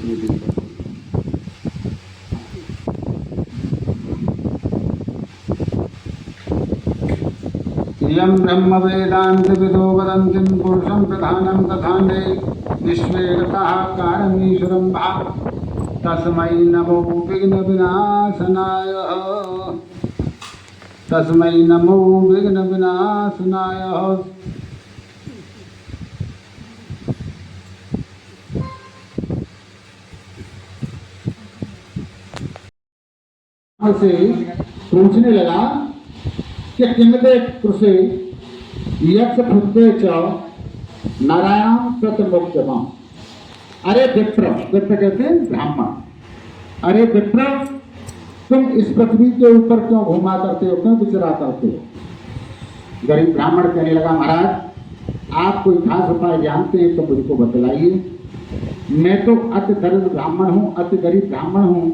यं ब्रह्म वेदांत विदो वदन्ति पुरुषं प्रधानं तथान्ते विश्वे गतः कारमीश्वरं भा तस्मै नमो विघ्न विनाशनाय तस्मै नमो विघ्न विनाशनाय। से पूछने लगा कि किमते कृषि यक्ष फुद्दे च नारायण प्रतिमुक्तम। अरे विप्र, विप्र कहते हैं ब्राह्मण। अरे विप्र, तुम इस पृथ्वी के ऊपर क्यों घूमा करते हो, क्यों विचरा करते हो? गरीब ब्राह्मण कहने लगा, महाराज आप कोई खास उपाय जानते हैं तो मुझको बतलाइए। मैं तो अति दरिद्र ब्राह्मण हूँ, अति गरीब ब्राह्मण हूँ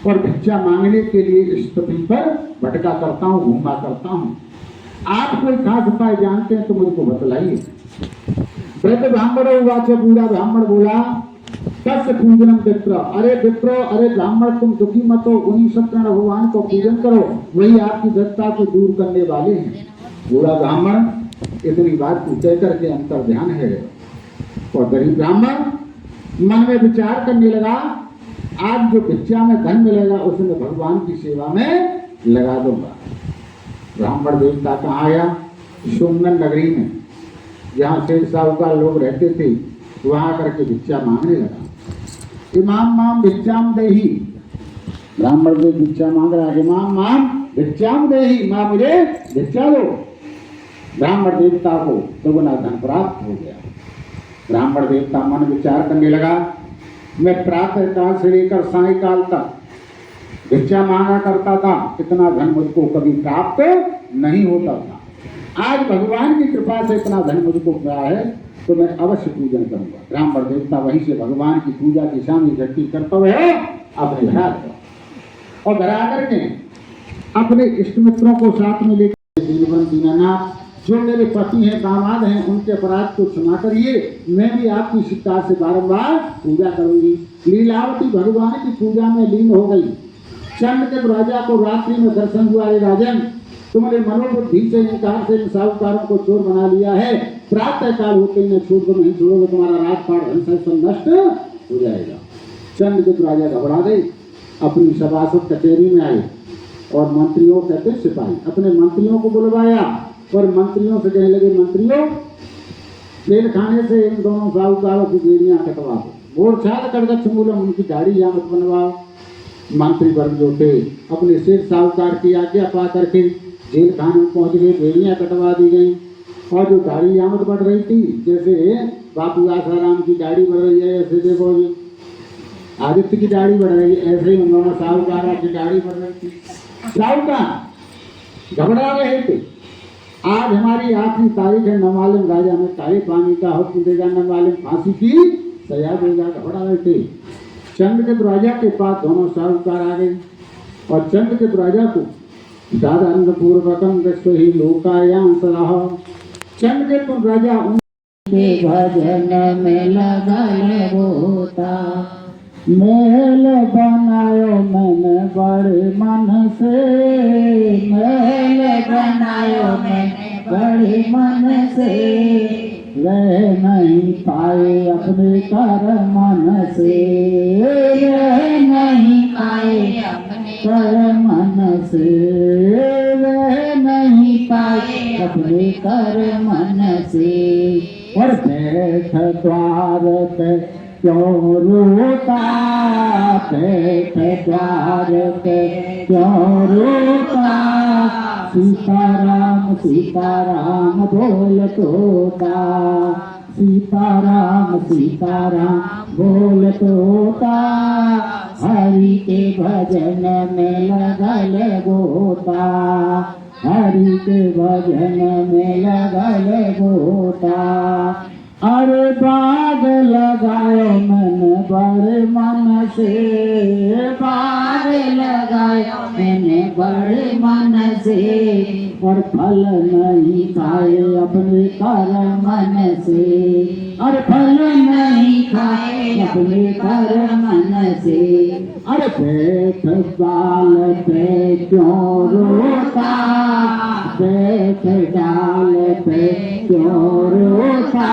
और भिक्षा मांगने के लिए इस पृथ्वी पर भटका करता हूँ, घूमा करता हूँ। आप कोई खास उपाय जानते हैं तो मुझको बतलाइए। वृद्ध ब्राह्मण उवाच, बूढ़ा ब्राह्मण बोला, तस्य पूजनम विप्र। अरे विप्र, अरे ब्राह्मण तुम दुखी मत हो, उन्हीं सत्यनारायण भगवान को पूजन करो, वही आपकी दत्ता को दूर करने वाले हैं। बूढ़ा ब्राह्मण इतनी बात पूछे करके अंतर ध्यान है और गरीब ब्राह्मण मन में विचार करने लगा, आज जो भिक्षा में धन मिलेगा उसमें भगवान की सेवा में लगा दूंगा। ब्राह्मण देवता कहाँ आया? सोमनन नगरी में, जहाँ सेठ साहूकार लोग रहते थे, वहां करके भिक्षा मांगने लगा। इमाम माम भिक्षाम देही। ब्राह्मण देव भिक्षा मांग रहा है, इमाम माम भिक्षाम देही, माँ मुझे भिक्षा दो। ब्राह्मण देवता को दुगुना धन प्राप्त हो गया। ब्राह्मण देवता मन विचार करने लगा, मैं प्रातः काल से लेकर सायकाल तक भिक्षा मांगा करता था, इतना धन मुझको कभी प्राप्त नहीं होता था। आज भगवान की कृपा से इतना धन मुझको मिला है तो मैं अवश्य पूजन करूंगा। ब्राह्मण देवता वहीं से भगवान की पूजा की शामी झटकी करते हुए अपने घर आते और घर आकर के अपने इष्ट मित्रों को साथ में लेकर, दीनानाथ जो मेरे पति हैं, दामाद हैं, उनके अपराध को क्षमा करिए, मैं भी आपकी शिक्षा से बारंबार पूजा करूंगी। लीलावती भगवान की पूजा में लीन हो गई। चंद्र के राजा को रात्रि में दर्शन हुआ, राजन तुमने मनोबुद्धि से इनकार से इन साहूकारों को चोर बना लिया है, प्रातः काल होते ही छोड़ दो, नहीं छोड़ोगे तुम्हारा राजपाट धन नष्ट हो जाएगा। चंद्र के राजा घबरा गए, अपनी सभासद कचहरी में आए और मंत्रियों कहते सिपाही, अपने मंत्रियों को बुलवाया और मंत्रियों से कहने लगे, मंत्रियों जेल खाने से इन दोनों साहूकारों की बेड़ियां कटवा दो, मोर्छाद करगच्छ मूलम, उनकी दाढ़ी यामत बनवाओ। मंत्री वर्ग जो थे अपने शेर साहूकार की आज्ञा पा करके जेल खाने में पहुंच गए, बेड़ियां कटवा दी गई और जो दाढ़ी यामत बढ़ रही थी, जैसे बापू आसाराम की दाढ़ी बढ़ रही है, ऐसे देखो आदित्य की दाढ़ी बढ़ रही है, ऐसे ही उन्होंने साहूकारों की दाढ़ी बढ़ रही थी। साहूकार घबरा रहे थे, आज हमारी आखिरी तारीख है, न मालूम राजा में काले पानी का हुक्म देगा, न मालूम फांसी की सजा देगा। घबरा रहे थे। चंद्र के राजा के पास दोनों साहूकार आ गए और चंद्र के राजा को दादा अन्नपूर्वकम दृष्टि ही लोकायां सलाह। चंद्र के राजा उनके भजन में लगा होता, महल बनायो मैंने बड़े मन से, महल बनायो मैंने बड़े मन से, रह नहीं पाए अपने कर मन से, रह नहीं पाए अपने कर मन से, रह नहीं पाए अपने कर मन से। और बैठ द्वार पे क्यों रोता, बैठ द्वार पे क्यों रोता, सीताराम सीताराम बोल तोता, सीताराम सीताराम बोल तोता, हरि के भजन में लगल गोता, हरि के भजन में लगल गोता। अरे बाग लगायो मैंने बड़े मन से, बाग लगायो मैंने बड़े मन से, और फल नहीं खाए अपने कर मन से, और फल नहीं खाए अपने कर मन से। अरे बैठ डाल पे क्यों रोता, बैठ डाल पे क्यों रोता,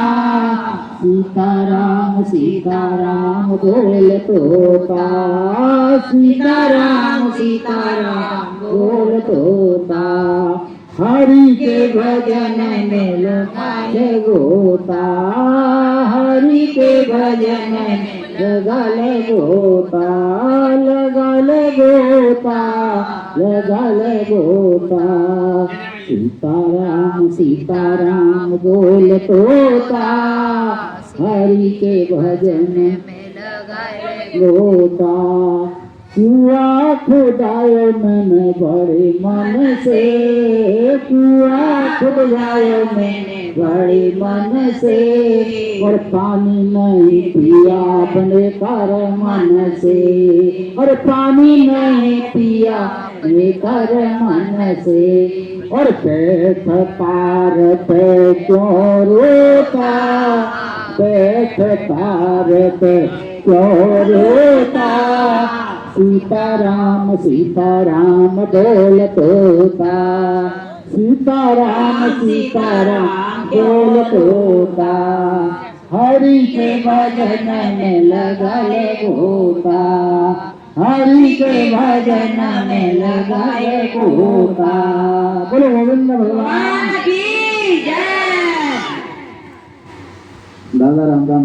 सीताराम सीताराम बोल तोता, सीताराम सीताराम बोल तोता, हरि के भजन में लगाए गोता, हरि के भजन में लगा ले गोता, लगा ले गोता, लगा ले गोता, सीताराम सीताराम बोल तोता, हरि के भजन में लगाए गोता, कुआ खुदायो मैंने बड़े मन से, कुआ खुदायो मैंने बड़े मन से, और पानी नहीं पिया अपने कर मन से, और पानी नहीं पिया अपने कर मन से, और बैठ तार पे क्यों रोता, बैठ तार पे क्यों रोता, सीताराम सीताराम बोल तोता, सीताराम सीताराम बोल तोता, हरि के भजन में लगा ले गोता, हरि के भजन में लगा ले गोता। बोलो गोविंद भगवान की जय। दादा रामदास